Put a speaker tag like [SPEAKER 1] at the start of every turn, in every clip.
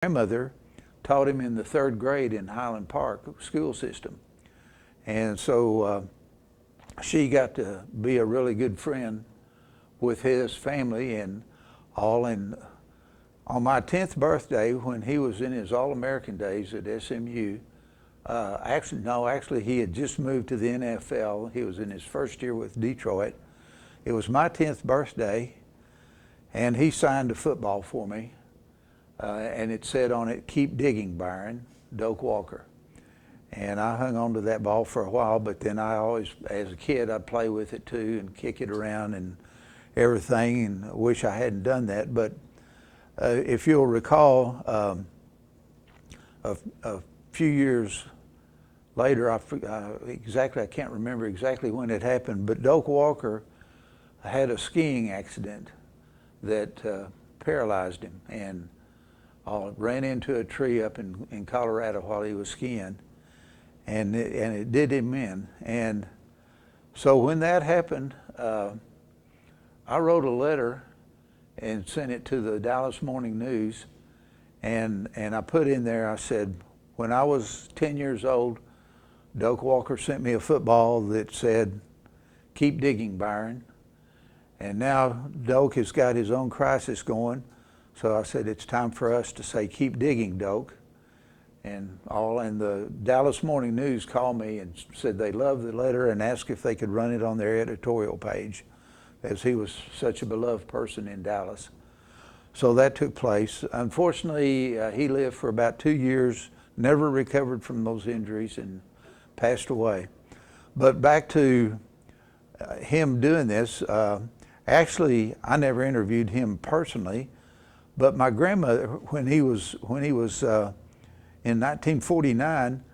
[SPEAKER 1] grandmother taught him in the 3rd grade in Highland Park school system. And so she got to be a really good friend with his family and all. And on my 10th birthday, when he was in his All-American days at SMU, actually he had just moved to the NFL. He was in his first year with Detroit. It was my 10th birthday, and he signed a football for me. And it said on it, "Keep digging, Byron, Doak Walker." And I hung on to that ball for a while, but then I always, as a kid, I'd play with it too and kick it around and everything, and I wish I hadn't done that. But if you'll recall, a few years later, I can't remember exactly when it happened, but Doak Walker had a skiing accident that paralyzed him, and ran into a tree up in Colorado while he was skiing, and it did him in. And so when that happened, I wrote a letter and sent it to the Dallas Morning News, and I put in there, I said, when I was 10 years old, Doak Walker sent me a football that said, "Keep digging, Byron." And now Doak has got his own crisis going. So I said, it's time for us to say, "Keep digging, Doak." And the Dallas Morning News called me and said they loved the letter and asked if they could run it on their editorial page, as he was such a beloved person in Dallas. So that took place. Unfortunately, he lived for about 2 years, never recovered from those injuries, and passed away. But back to him doing this, actually, I never interviewed him personally. But my grandmother, when he was in 1949,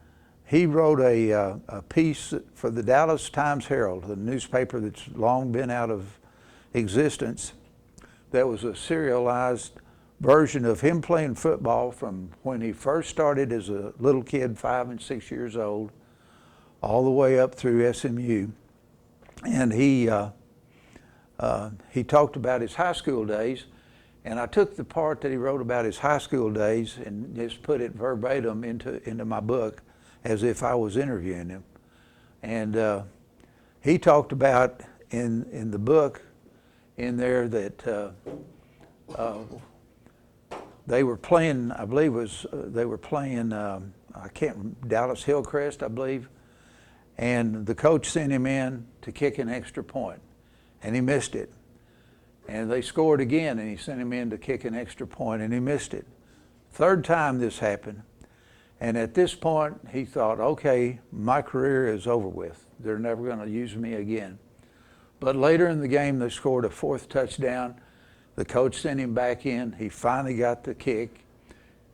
[SPEAKER 1] he wrote a piece for the Dallas Times-Herald, a newspaper that's long been out of existence. That was a serialized version of him playing football from when he first started as a little kid, 5 and 6 years old, all the way up through SMU. And he talked about his high school days. And I took the part that he wrote about his high school days and just put it verbatim into my book as if I was interviewing him. And he talked about in the book in there that they were playing, I believe they were playing, Dallas Hillcrest, I believe. And the coach sent him in to kick an extra point, and he missed it. And they scored again, and he sent him in to kick an extra point, and he missed it. 3rd time this happened. And at this point, he thought, okay, my career is over with. They're never going to use me again. But later in the game, they scored a 4th touchdown. The coach sent him back in. He finally got the kick,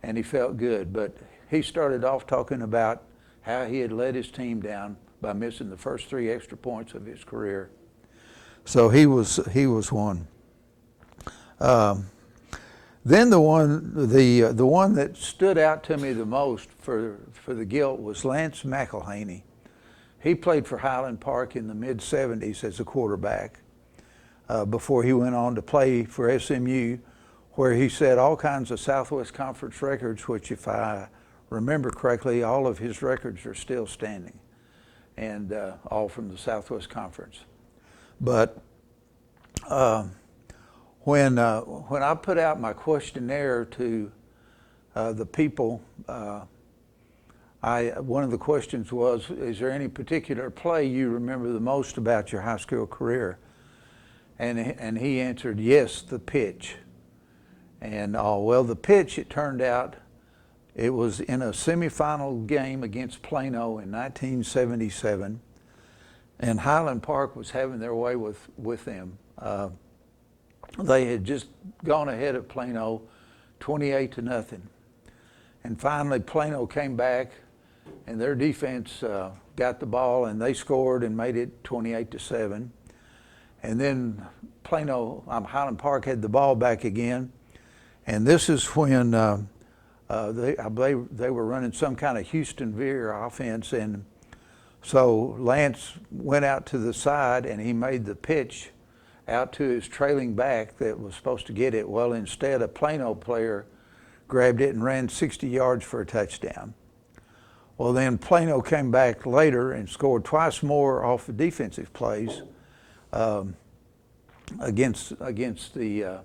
[SPEAKER 1] and he felt good. But he started off talking about how he had let his team down by missing the first 3 extra points of his career. So he was one. Then the one that stood out to me the most for the guilt was Lance McElhaney. He played for Highland Park in the mid-'70s as a quarterback before he went on to play for SMU, where he set all kinds of Southwest Conference records, which, if I remember correctly, all of his records are still standing, and all from the Southwest Conference. But when I put out my questionnaire to the people, one of the questions was, is there any particular play you remember the most about your high school career? And he answered, yes, the pitch. And well, the pitch, it turned out, it was in a semifinal game against Plano in 1977, and Highland Park was having their way with them. They had just gone ahead of Plano 28-0. And finally Plano came back, and their defense got the ball, and they scored and made it 28-7. And then Highland Park had the ball back again. And this is when I believe they were running some kind of Houston Veer offense. And so Lance went out to the side, and he made the pitch out to his trailing back that was supposed to get it. Well, instead, a Plano player grabbed it and ran 60 yards for a touchdown. Well, then Plano came back later and scored twice more off of defensive plays against the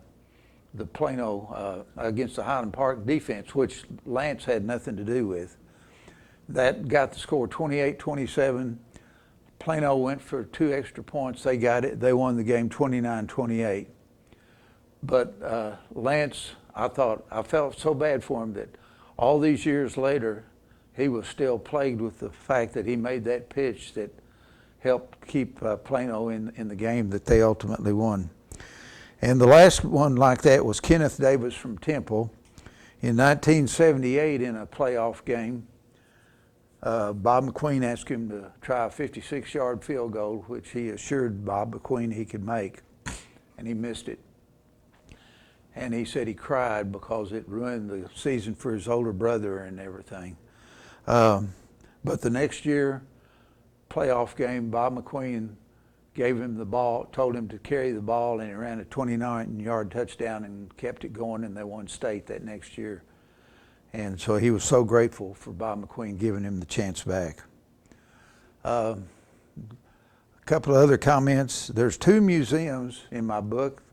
[SPEAKER 1] Plano against the Highland Park defense, which Lance had nothing to do with. That got the score 28-27. Plano went for 2 extra points. They got it. They won the game 29-28. But Lance, I felt so bad for him that all these years later, he was still plagued with the fact that he made that pitch that helped keep Plano in the game that they ultimately won. And the last one like that was Kenneth Davis from Temple. In 1978, in a playoff game, Bob McQueen asked him to try a 56-yard field goal, which he assured Bob McQueen he could make, and he missed it. And he said he cried because it ruined the season for his older brother and everything. But the next year, playoff game, Bob McQueen gave him the ball, told him to carry the ball, and he ran a 29-yard touchdown and kept it going, and they won state that next year. And so he was so grateful for Bob McQueen giving him the chance back. A couple of other comments. There's 2 museums in my book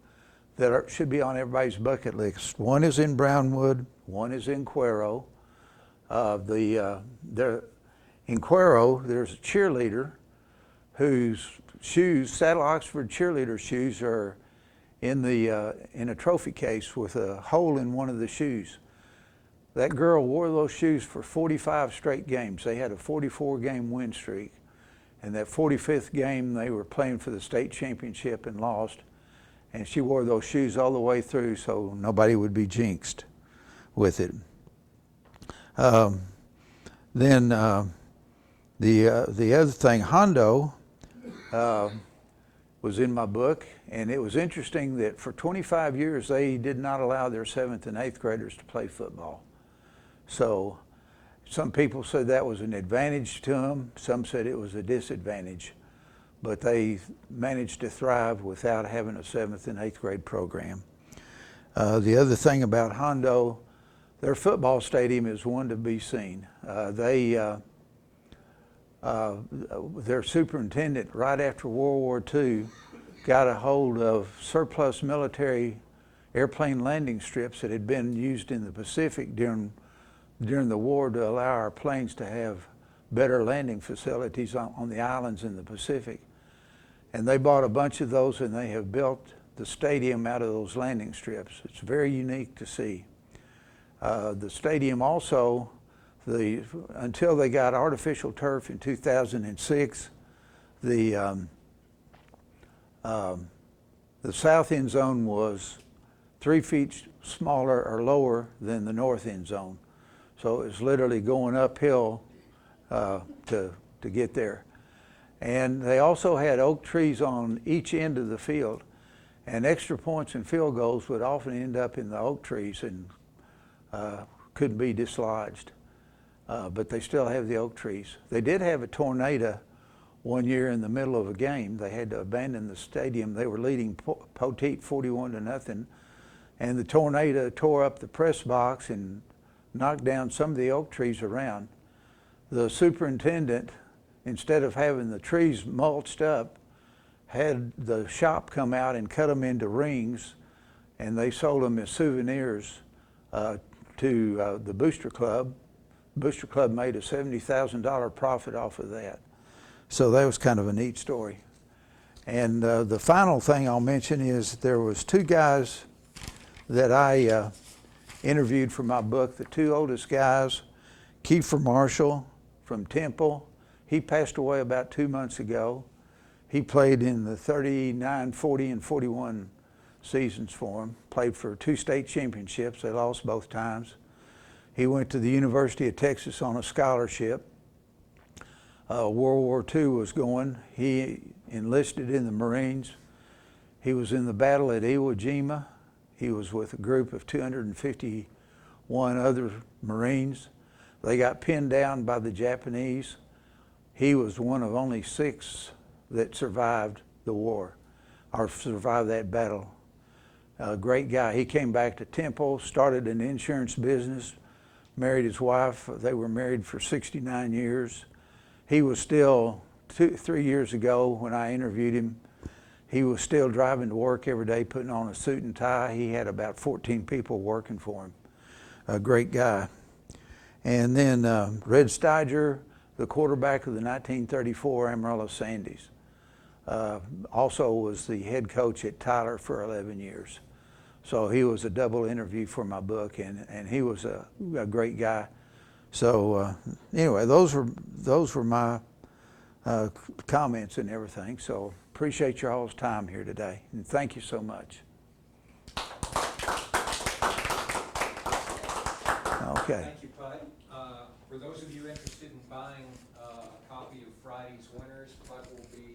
[SPEAKER 1] that should be on everybody's bucket list. One is in Brownwood, one is in Cuero. In Cuero, there's a cheerleader whose shoes, Saddle Oxford cheerleader shoes, are in a trophy case with a hole in one of the shoes. That girl wore those shoes for 45 straight games. They had a 44-game win streak. And that 45th game, they were playing for the state championship and lost. And she wore those shoes all the way through so nobody would be jinxed with it. Then the other thing, Hondo was in my book, and it was interesting that for 25 years they did not allow their 7th and 8th graders to play football. So some people said that was an advantage to them, some said it was a disadvantage, but they managed to thrive without having a 7th and 8th grade program. The other thing about Hondo, their football stadium is one to be seen. Their superintendent, right after World War II, got a hold of surplus military airplane landing strips that had been used in the Pacific during the war to allow our planes to have better landing facilities on the islands in the Pacific. And they bought a bunch of those, and they have built the stadium out of those landing strips. It's very unique to see. The stadium also, until they got artificial turf in 2006, the south end zone was 3 feet smaller or lower than the north end zone. So it was literally going uphill to get there. And they also had oak trees on each end of the field. And extra points and field goals would often end up in the oak trees and couldn't be dislodged. But they still have the oak trees. They did have a tornado one year in the middle of a game. They had to abandon the stadium. They were leading Poteet 41-0, and the tornado tore up the press box and knocked down some of the oak trees around. The superintendent, instead of having the trees mulched up, had the shop come out and cut them into rings, and they sold them as souvenirs to the Booster Club. Booster Club made a $70,000 profit off of that. So that was kind of a neat story. And the final thing I'll mention is there was 2 guys that I interviewed for my book, the 2 oldest guys. Kiefer Marshall from Temple. He passed away about 2 months ago. He played in the 39, 40, and 41 seasons for them. Played for 2 state championships. They lost both times. He went to the University of Texas on a scholarship. World War II was going. He enlisted in the Marines. He was in the battle at Iwo Jima. He was with a group of 251 other Marines. They got pinned down by the Japanese. He was one of only 6 that survived the war, or survived that battle. A great guy. He came back to Temple, started an insurance business, married his wife. They were married for 69 years. He was still, 3 years ago when I interviewed him, he was still driving to work every day, putting on a suit and tie. He had about 14 people working for him. A great guy. And then Red Steiger, the quarterback of the 1934 Amarillo Sandys, also was the head coach at Tyler for 11 years. So he was a double interview for my book, and he was a great guy. So anyway, those were my comments and everything. So appreciate your all's time here today, and thank you so much. Okay.
[SPEAKER 2] Thank you, Putt. For those of you interested in buying a copy of Friday's Winners, Putt will be